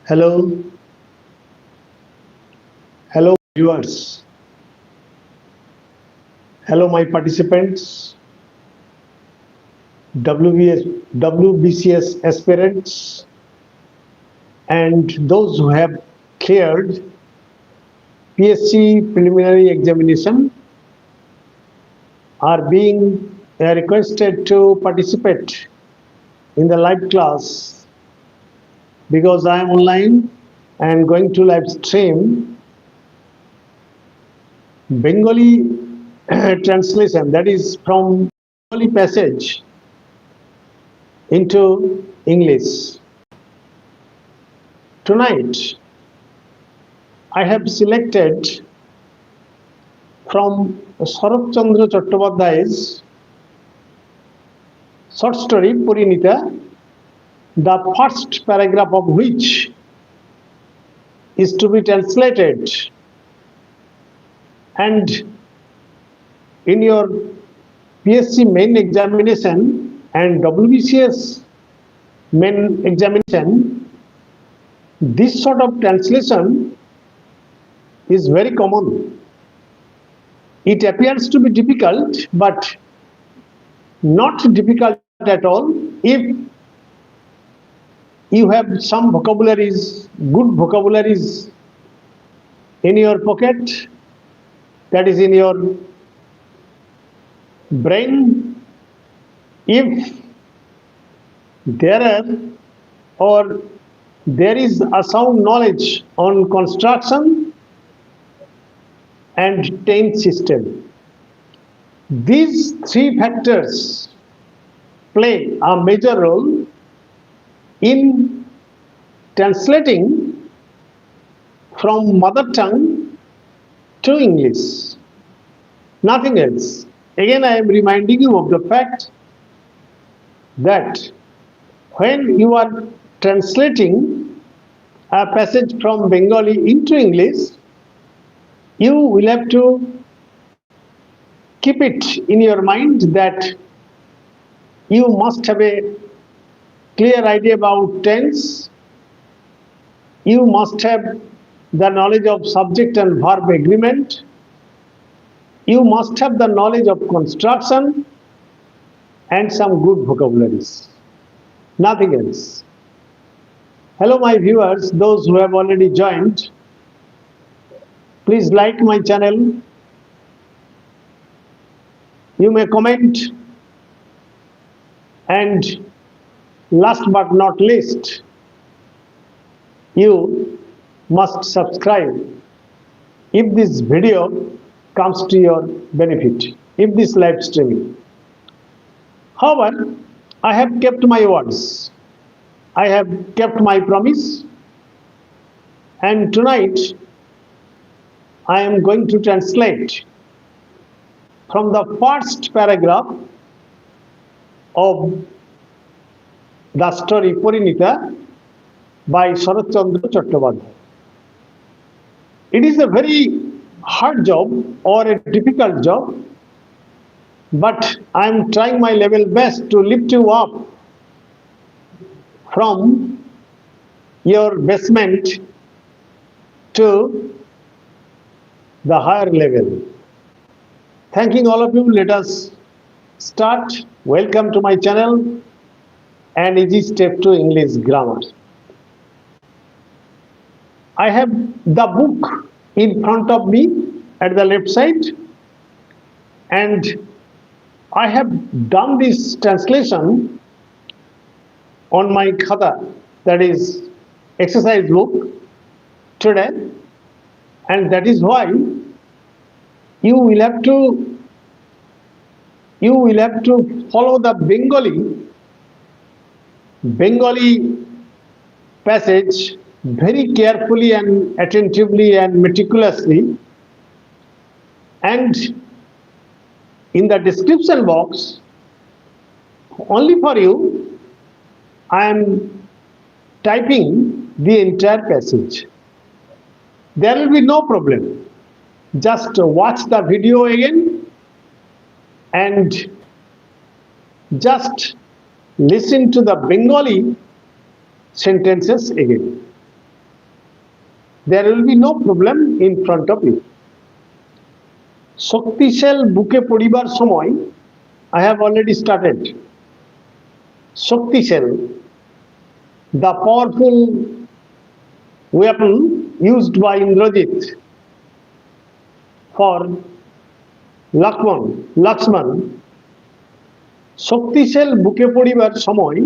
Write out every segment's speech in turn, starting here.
Hello, hello viewers, hello my participants, WBCS aspirants, and those who have cleared PSC preliminary examination are being requested to participate in the live class because I am online and going to live stream Bengali translation, that is from Bengali passage into English. Tonight, I have selected from Sharat Chandra Chattopadhyay's short story Parinita, the first paragraph of which is to be translated, and in your PSC main examination and WBCS main examination, this sort of translation is very common. It appears to be difficult, but not difficult at all if you have some vocabularies, good vocabularies in your pocket, that is in your brain. If there are or there is a sound knowledge on construction and tense system, these three factors play a major role in translating from mother tongue to English. Nothing else. Again, I am reminding you of the fact that when you are translating a passage from Bengali into English, you will have to keep it in your mind that you must have a clear idea about tense, you must have the knowledge of subject and verb agreement, you must have the knowledge of construction and some good vocabularies. Nothing else. Hello my viewers, those who have already joined, please like my channel. You may comment, and last but not least, you must subscribe if this video comes to your benefit, if this live streaming. However, I have kept my words. I have kept my promise, and tonight I am going to translate from the first paragraph of the story Parinita by Sharat Chandra Chattopadhyay. It is a very hard job or a difficult job, but I am trying my level best to lift you up from your basement to the higher level. Thanking all of you, let us start. Welcome to my channel, an easy step to English grammar. I have the book in front of me at the left side, and I have done this translation on my khata, that is exercise book, today, and that is why you will have to follow the Bengali passage very carefully and attentively and meticulously, and in the description box only for you I am typing the entire passage. There will be no problem. Just watch the video again and just listen to the Bengali sentences again. there will be no problem in front of you. Shaktishell বুকে পড়িবার সময়, I have already started. Shaktishell, the powerful weapon used by Indrajit for Lakshmana. Shaktishell বুকে পড়িবার সময়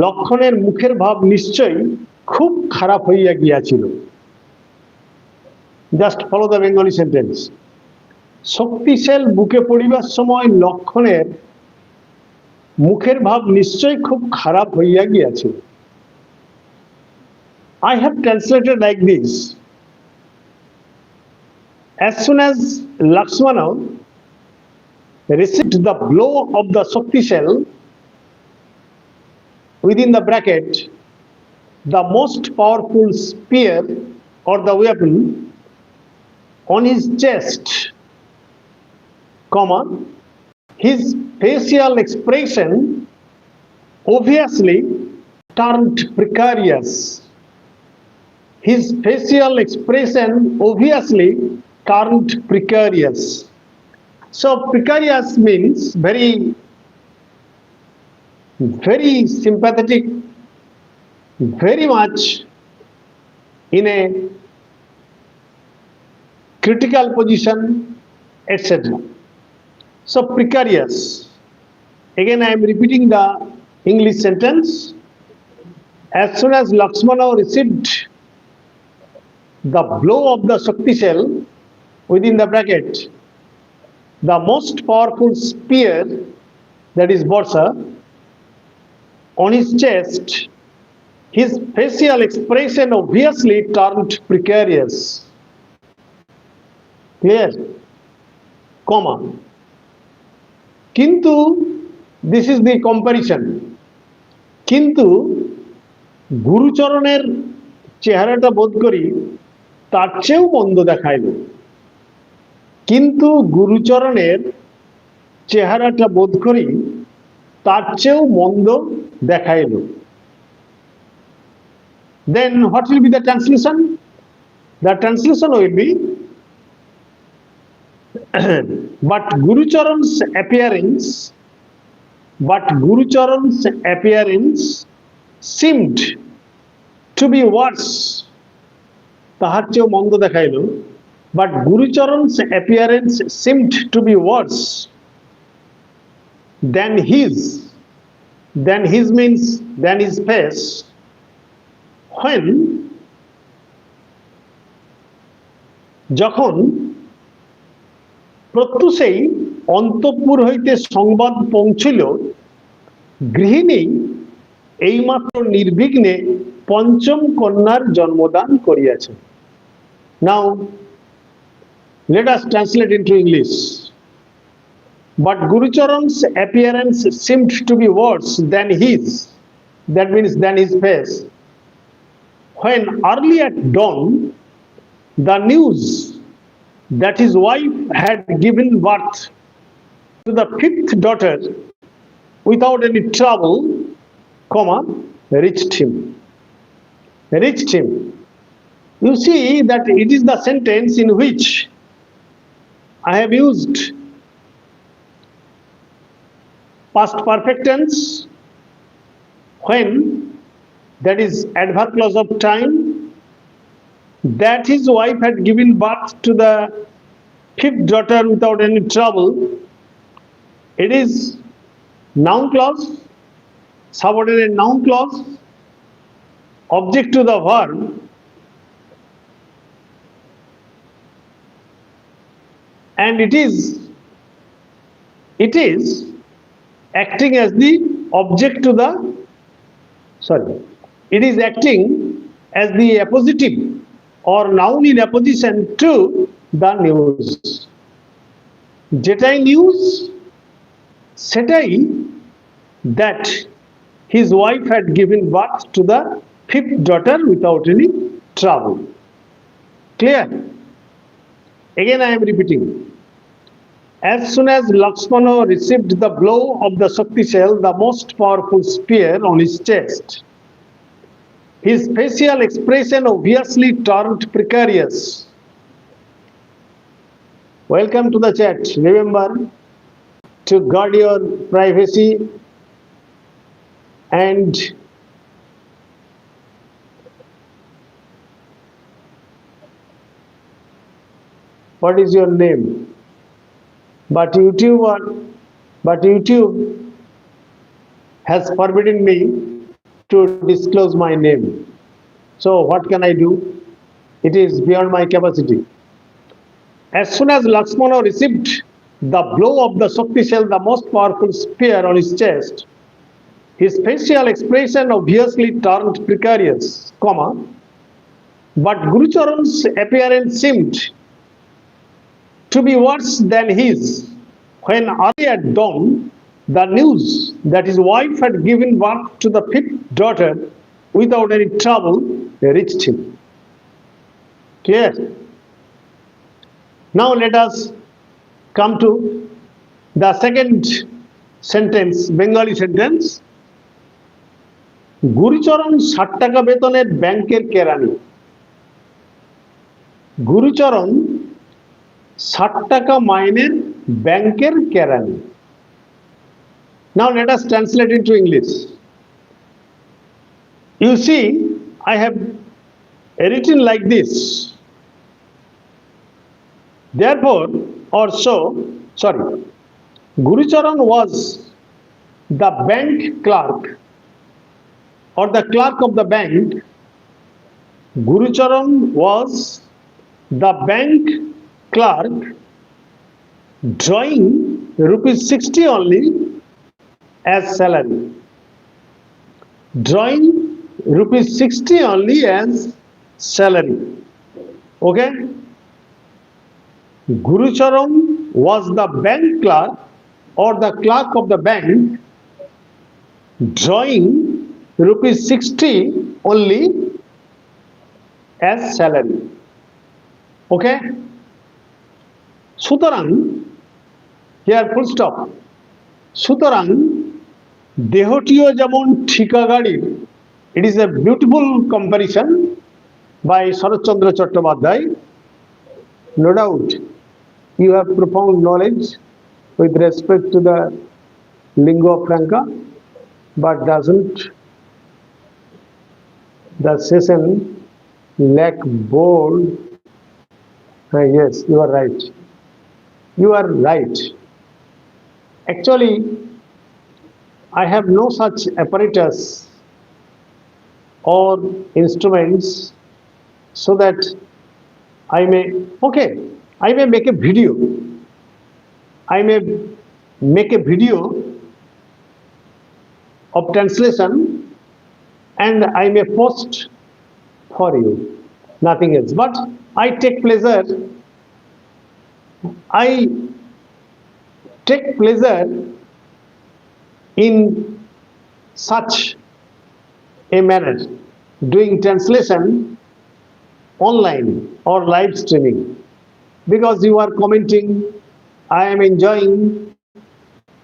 লক্ষণের মুখের ভাব নিশ্চয়ই খুব খারাপ হইয়া গিয়াছিল। Just follow the Bengali sentence. Shaktishell বুকে পড়িবার সময় লক্ষণের মুখের ভাব নিশ্চয়ই খুব খারাপ হইয়া গিয়াছিল। I have translated like this. As soon as Lakshmana received the blow of the Shaktishell, within the bracket, the most powerful spear or the weapon on his chest, comma, his facial expression obviously turned precarious. His facial expression obviously turned precarious. So precarious means very sympathetic, very much in a critical position, etc. So precarious. Again, I am repeating the English sentence. As soon as Lakshmana received the blow of the Shaktishell, within the bracket, the most powerful spear, that is Borsa, on his chest, his facial expression obviously turned precarious. Clear? Comma. Kintu, this is the comparison. Kintu, গুরুচরণের চেহারাটা বোধ করি তার চেয়েও মন্দ দেখাইল। কিন্তু গুরুচরণের চেহারাটা বোধ করি তার চেয়েও মন্দ দেখাইল। Then what will be the translation? The translation will be but Gurucharan's appearance seemed to be worse. তাহার চেয়েও মন্দ দেখাইল। But Gurucharan's appearance seemed to be worse than his means than his face, when যখন প্রত্যুষেই অন্তঃপুর হইতে সংবাদ পৌঁছিল, গৃহিণী এইমাত্র নির্বিঘ্নে পঞ্চম কন্যার জন্মদান করিয়াছে। Now let us translate into English. But Gurucharan's appearance seemed to be worse than his, that means than his face, when early at dawn the news that his wife had given birth to the fifth daughter without any trouble, comma, reached him. You see that it is the sentence in which I have used past perfect tense when, that is adverb clause of time, that his wife had given birth to the fifth daughter without any trouble. It is noun clause, subordinate noun clause, object to the verb, and it is acting as the object to the, it is acting as the appositive or noun in apposition to the news. যেটাই news সেটাই that his wife had given birth to the fifth daughter without any trouble. Clear? Again I am repeating. As soon as Lakshmana received the blow of the Shaktishell, the most powerful spear on his chest, his facial expression obviously turned precarious. Welcome to the chat. Remember to guard your privacy and what is your name? But YouTube has forbidden me to disclose my name. So what can I do? It is beyond my capacity. As soon as Lakshmana received the blow of the Shaktishell, the most powerful spear on his chest, his facial expression obviously turned precarious, but Gurucharan's appearance seemed to be worse than his when early at dawn the news that his wife had given birth to the fifth daughter without any trouble reached him. Clear? Now let us come to the second sentence, Bengali sentence. গুরুচরণ ৬০ টাকা বেতনের ব্যাংকের কেরানি। গুরুচরণ ৬০ টাকা মাইনের ব্যাংকের কেরানি। Now let us translate into English. You see, I have written like this. Therefore, or so, Gurucharan was the bank clerk or the clerk of the bank. Gurucharan was the bank clerk drawing ₹60 only as salary. Drawing ₹60 only as salary. Okay? Gurucharan was the bank clerk or the clerk of the bank drawing ₹60 only as salary. Okay? সুতরাং, here full stop. সুতরাং দেহটিও যেমন ঠিকা গাড়ির, it is a beautiful comparison by Saratchandra Chattopadhyay. No doubt you have profound knowledge with respect to the lingua franca, but doesn't the session lack bold? Yes, you are right. You are right. Actually, I have no such apparatus or instruments so that I may make a video. I may make a video of translation and I may post for you, nothing else. But I take pleasure in such a manner, doing translation online or live streaming, because you are commenting, I am enjoying,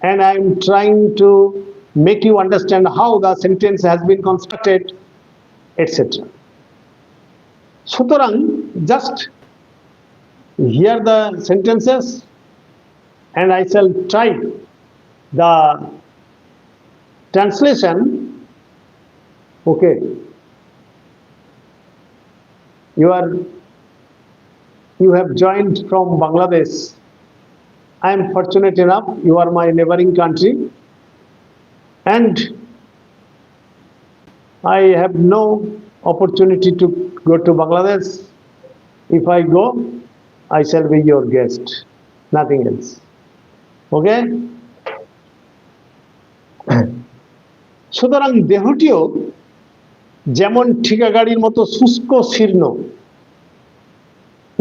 and I am trying to make you understand how the sentence has been constructed, etc. সুতরাং just hear the sentences and I shall type the translation. Okay. You have joined from Bangladesh. I am fortunate enough, you are my neighboring country, and I have no opportunity to go to Bangladesh. If I go, I shall be your guest, nothing else. Okay? সুতরাং দেহটিও যেমন ঠিকা গাড়ির মতো শুষ্ক শীর্ণ।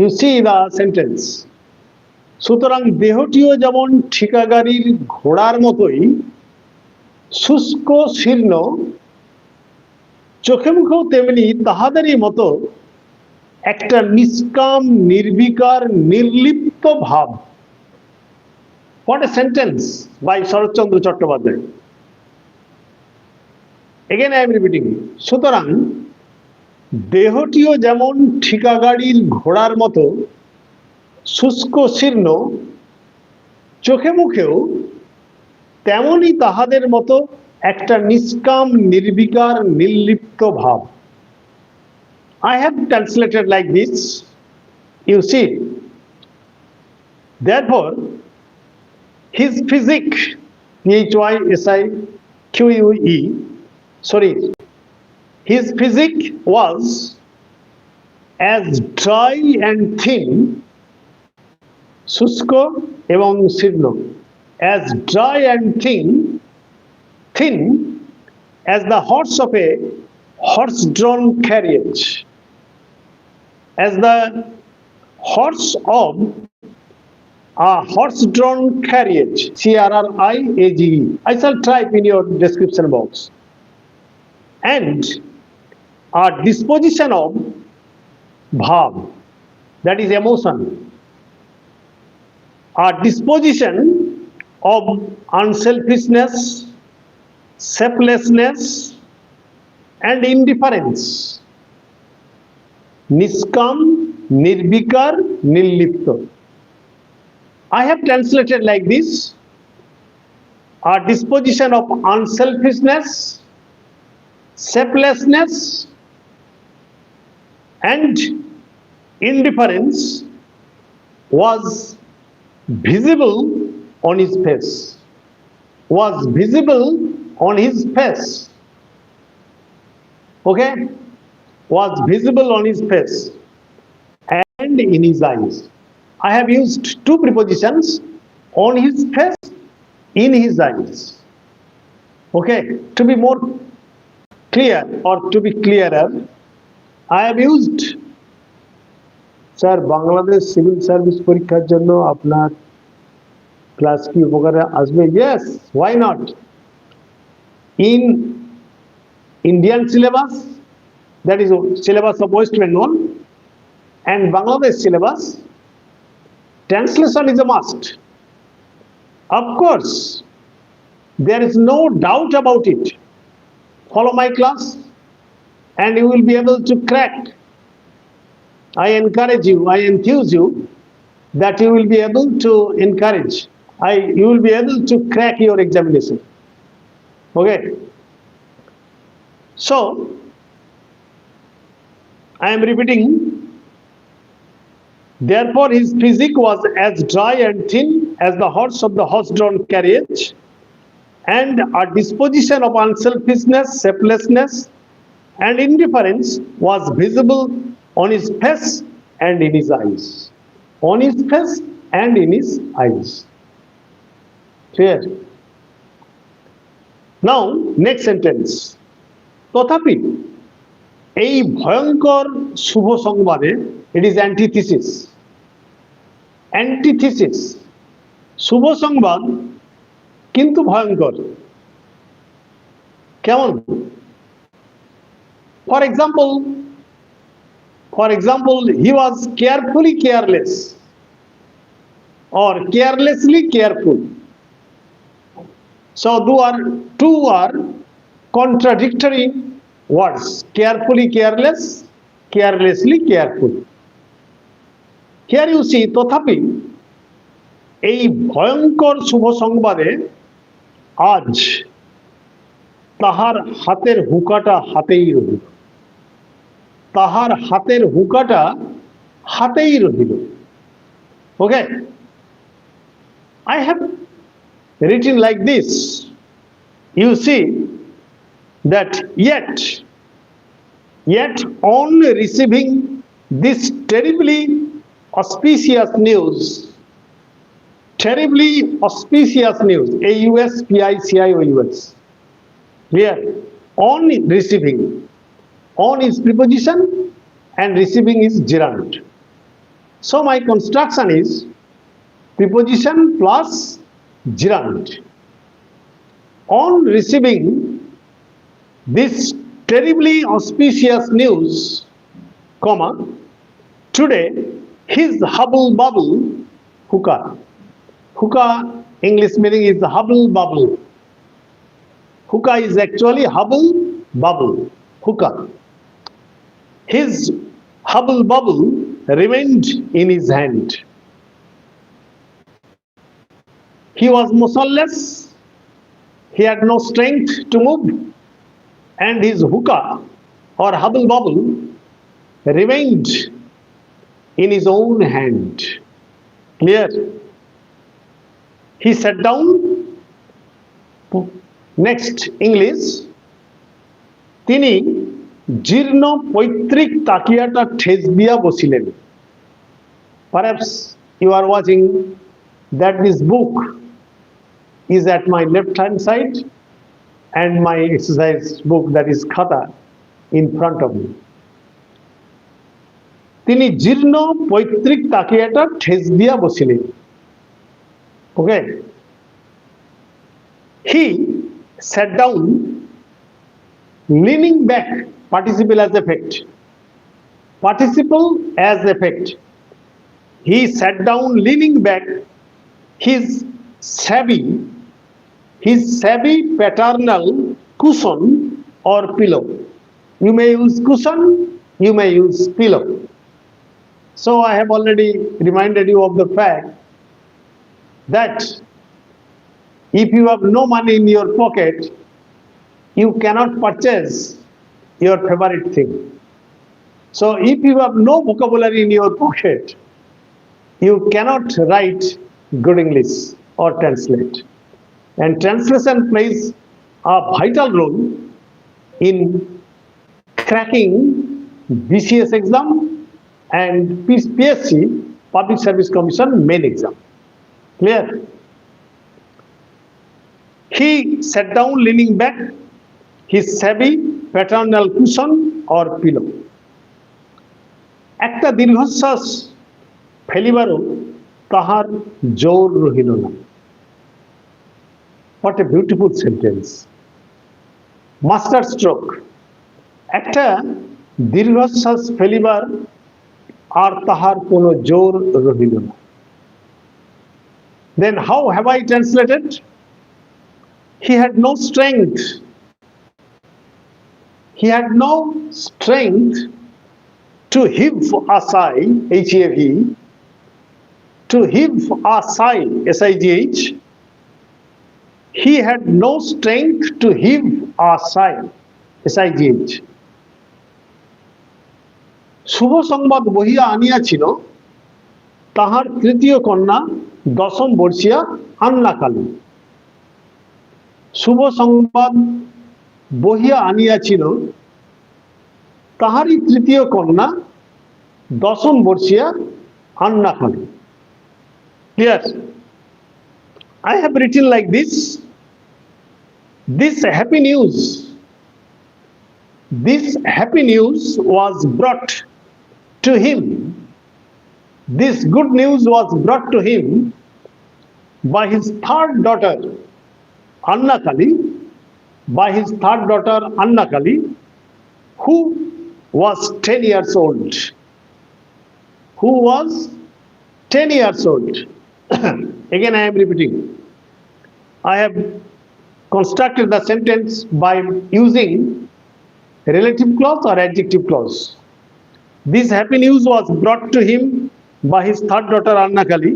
You see the sentence. সুতরাং দেহটিও যেমন ঠিকা গাড়ির ঘোড়ার মতোই শুষ্ক শীর্ণ, চোখে মুখেও তেমনি তাহাদেরই মতো একটা নিষ্কাম নির্বিকার নির্লিপ্ত ভাব। What a sentence by Saratchandra Chattopadhyay. Again I am repeating. সুতরাং দেহটিও যেমন ঠিকা গাড়ির ঘোড়ার মতো শুষ্ক শীর্ণ, চোখে মুখেও তেমনই তাহাদের মতো একটা নিষ্কাম নির্বিকার নির্লিপ্ত ভাব। I have translated like this. You see, therefore, his physique, physique, sorry, his physique was as dry and thin, শুষ্ক এবং শীর্ণ, as dry and thin as the horse of a horse-drawn carriage, as the horse of a horse-drawn carriage, CRRIAGE. I shall type in your description box. And a disposition of bhav, that is emotion, a disposition of unselfishness, shapelessness, and indifference. Niskam, nirbikar, nirlipto. I have translated like this: a disposition of unselfishness, shapelessness, and indifference was visible on his face. Was visible on his face. Okay? Was visible on his face and in his eyes. I have used two prepositions: on his face, in his eyes. Okay? To be more clear or to be clearer, I have used, sir Bangladesh civil service পরীক্ষার জন্য আপনার class কি উপকারে আসবে? Yes, why not? In Indian syllabus, that is syllabus of West Bengal, and Bangladesh syllabus, translation is a must. Of course, there is no doubt about it. Follow my class and you will be able to crack. I encourage you, I enthuse you that you will be able to encourage. You will be able to crack your examination. Okay. So, I am repeating. Therefore, his physique was as dry and thin as the horse of the horse-drawn carriage, and a disposition of unselfishness, shapelessness, and indifference was visible on his face and in his eyes. On his face and in his eyes. Clear? Now, next sentence. তথাপি এই ভয়ঙ্কর শুভ সংবাদে, it is antithesis. Antithesis. শুভ সংবাদ কিন্তু ভয়ঙ্কর। কেমন? For example, he was carefully careless or carelessly careful. So two are contradictory words: carefully careless, carelessly careful. Here you see, তথাপি এই ভয়ঙ্কর শুভ সংবাদে আজ তাহার হাতের হুকাটা হাতেই রহিল। তাহার হাতের হুকাটা হাতেই রহিল। Okay? I have written like this. You see that yet on receiving this terribly auspicious news, AUSPICIOUS, clear? On receiving, on is preposition and receiving is gerund. So my construction is preposition plus gerund. On receiving this terribly auspicious news, comma, today his hubble bubble, hookah English meaning is the hubble bubble. Hookah is actually hubble bubble, hookah. His hubble bubble remained in his hand. He was motionless, he had no strength to move, and his hookah or hubble bubble remained in his own hand. Clear? He sat down. Next, English. তিনি জীর্ণ পৈতৃক তাকিয়াটা ঠেস দিয়া বসিলেন. Perhaps you are watching that this book is at my left hand side and my exercise book, that is khata, in front of me. তিনি জীর্ণ পৈতৃক তাকিয়াটা ঠেস দিয়া বসিলেন. Okay. He sat down leaning back, participle as effect. Participle as effect. He sat down leaning back, his shabby paternal cushion or pillow. You may use cushion, you may use pillow. So I have already reminded you of the fact that if you have no money in your pocket, you cannot purchase your favorite thing. So if you have no vocabulary in your pocket, you cannot write good English or translate. And translation plays a vital role in cracking BCS exam and PSC, Public Service Commission main exam. Clear? He sat down leaning back, his shabby paternal cushion or pillow. একটা দীর্ঘশ্বাস ফেলিবারও তাহার জোর রহিল না. What a beautiful sentence. Master stroke. একটা দীর্ঘশ্বাস ফেলিবার আর তাহার কোনো জোর রহিল না. Then how have I translated? He had no strength. He had no strength to heave a sigh, H-E-A-V, to heave a sigh, S-I-G-H. He had no strength to heave a sigh, S-I-G-H. শুভ সংবাদ বহিয়া আনিয়াছিল তাহার তৃতীয় কন্যা দশম বর্ষীয়া আন্নাকালী. শুভ সংবাদ বহিয়া আনিয়াছিল তাহারই তৃতীয় কন্যা দশম বর্ষীয়া Annakali. Clear? I have written like this. This happy news was brought to him. This good news was brought to him by his third daughter, Annakali, who was 10 years old. Again, I am repeating. I have constructed the sentence by using relative clause or adjective clause. This happy news was brought to him by his third daughter, Annakali,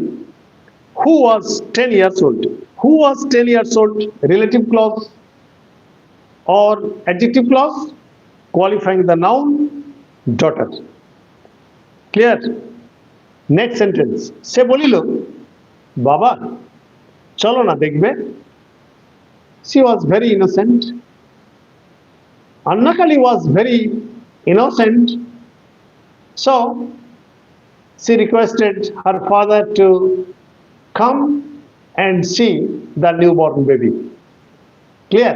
who was 10 years old. Who was 10 years old? Relative clause or adjective clause qualifying the noun daughter. Clear? Next sentence. Se bolilo, Baba, chalo na dekhbe. She was very innocent. Annakali was very innocent. So she requested her father to come and see the newborn baby. Clear?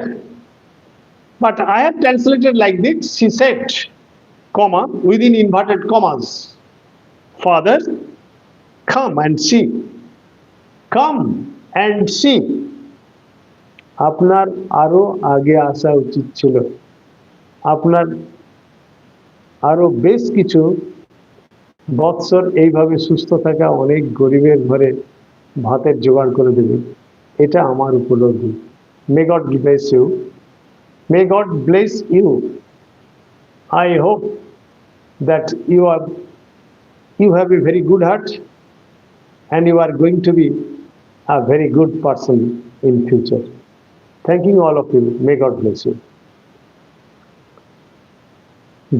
But I have translated like this. She said, comma, within inverted commas, Father, come and see. Come and see. আপনার আরো আগে আসা উচিত ছিল. আপনার আরো বেশ কিছু বৎসর এইভাবে সুস্থ থাকা অনেক গরিবের ঘরে ভাতের জোগাড় করে দেবে. এটা আমার উপলব্ধি. May God bless you. May God bless you. I hope that you have a very good heart and you are going to be a very good person in future. Thanking all of you. May God bless you.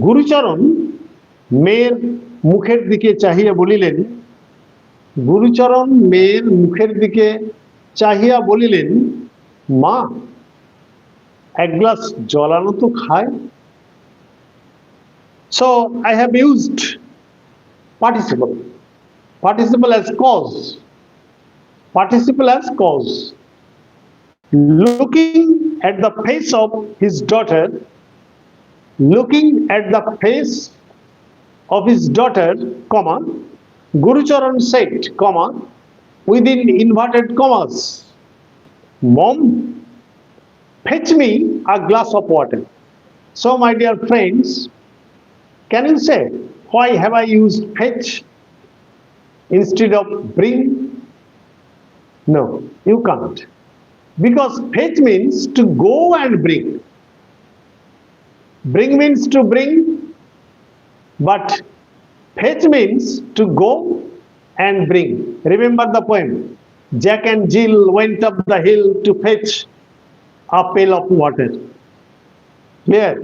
গুরুচরণ মেয়ের মুখের দিকে চাহিয়া বলিলেন, গুরুচরণ মেয়ের মুখের দিকে চাহিয়া বলিলেন, মা এক গ্লাস জল আনো তো খায়। So I have used participle as cause, looking at the face of his daughter, comma, Gurucharan said, comma, within inverted commas, Mom, fetch me a glass of water. So my dear friends, can you say why have I used fetch instead of bring? No, you can't. Because fetch means to go and bring. Bring means to bring, but fetch means to go and bring. Remember the poem, Jack and Jill went up the hill to fetch a pail of water. Clear?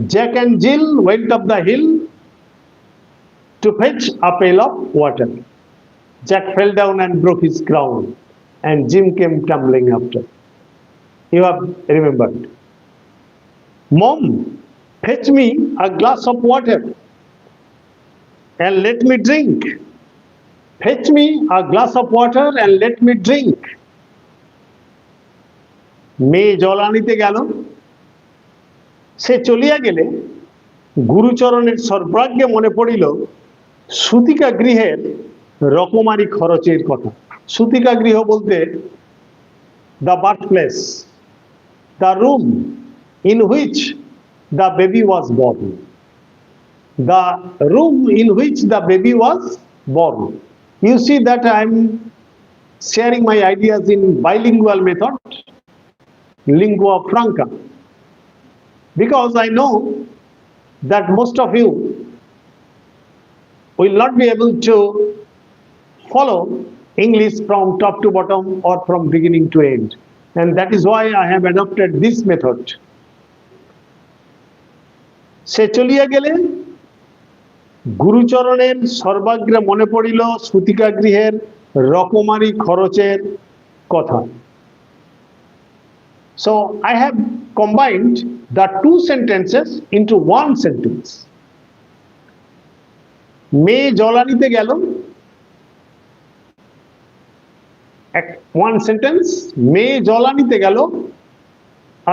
Jack and Jill went up the hill to fetch a pail of water. Jack fell down and broke his crown, and Jim came tumbling after. You have remembered. Mom, fetch me a glass of water and let me drink. Fetch me a glass of water and let me drink. মেয়ে জল আনিতে গেল, সে চলিয়া গেলে গুরুচরণের সর্বাগ্যে মনে পড়িল সুতিকা গৃহের রকমারি খরচের কথা। সুতিকা গৃহ বলতে the birthplace, the room in which the baby was born. The room in which the baby was born. You see that I am sharing my ideas in bilingual method, lingua franca, because I know that most of you will not be able to follow English from top to bottom or from beginning to end, and that is why I have adopted this method. সে চলিয়া গেলে গুরুচরণের সর্বাগ্রে মনে পড়িল সুতিকা গৃহের রকমারি খরচের কথা। So I have combined the two sentences into one sentence. মেয়ে জল আনিতে গেল, one sentence, মেয়ে জল আনিতে গেল,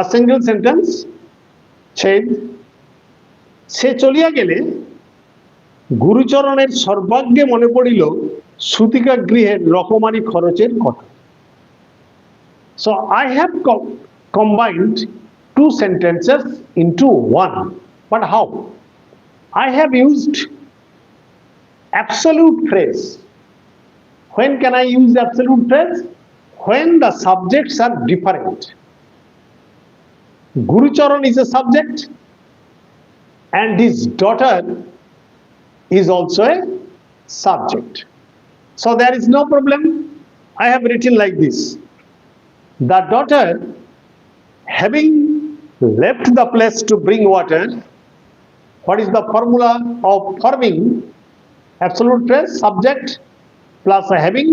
a single sentence, সে চলিয়া গেলে গুরুচরণের সর্বাগ্যে মনে পড়িল সুতিকা গৃহের রকমারি খরচের কথা। So I have combined two sentences into one. But how? I have used absolute phrase. When can I use absolute phrase? When the subjects are different. Gurucharan is a subject and his daughter is also a subject. So there is no problem. I have written like this. The daughter, having left the place to bring water, what is the formula of forming absolute phrase? Subject plus a having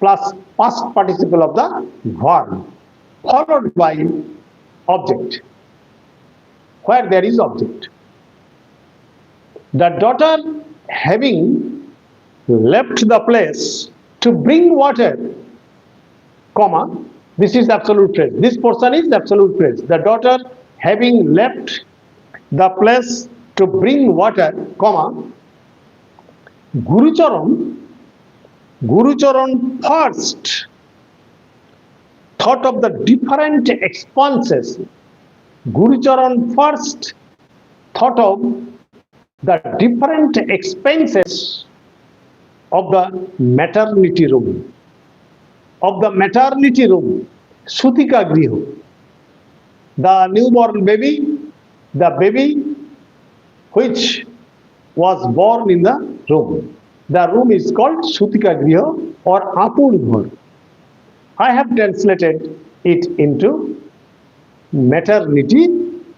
plus past participle of the verb followed by object where there is object. The daughter, having left the place to bring water, comma, this is absolute phrase. This portion is absolute phrase. The daughter, having left the place to bring water, comma, Gurucharan first thought of the different expenses. Gurucharan first thought of the different expenses of the maternity room. Sutika Griho. The newborn baby, the baby which was born in the room. The room is called Sutika Griha or Apur Ghar. I have translated it into maternity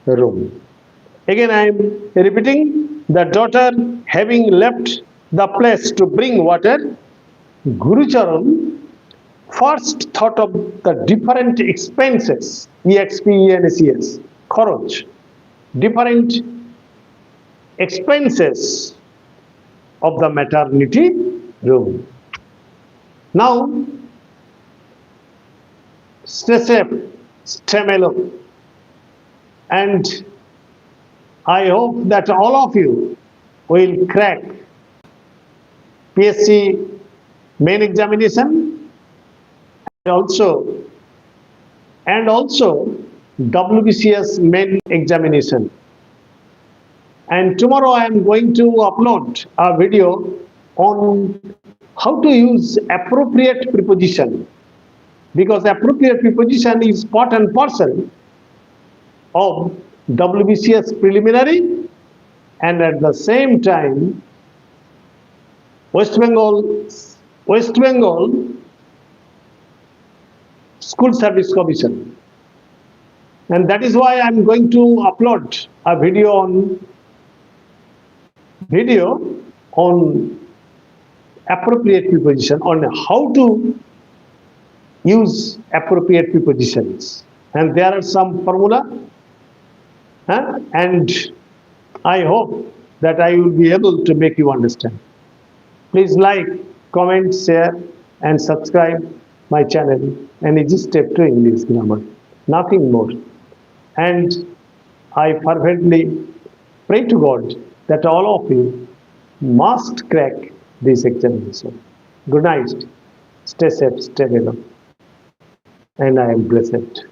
room. Again, I am repeating, the daughter having left the place to bring water, Gurucharan first thought of the different expenses, expenses, kharaj, different expenses of the maternity room. Now, stay safe, stay mellow, and I hope that all of you will crack PSC main examination and also WBCS main examination. And tomorrow I am going to upload a video on how to use appropriate preposition, because appropriate preposition is part and parcel of WBCS preliminary and at the same time West Bengal School Service Commission. And that is why I am going to upload a video on appropriate preposition, on how to use appropriate prepositions. And there are some formula, and I hope that I will be able to make you understand. Please like, comment, share, and subscribe my channel, and easy step to English grammar, nothing more. And I fervently pray to God that all of you must crack this examination. Good night, stay safe, stay well, and I am blessed.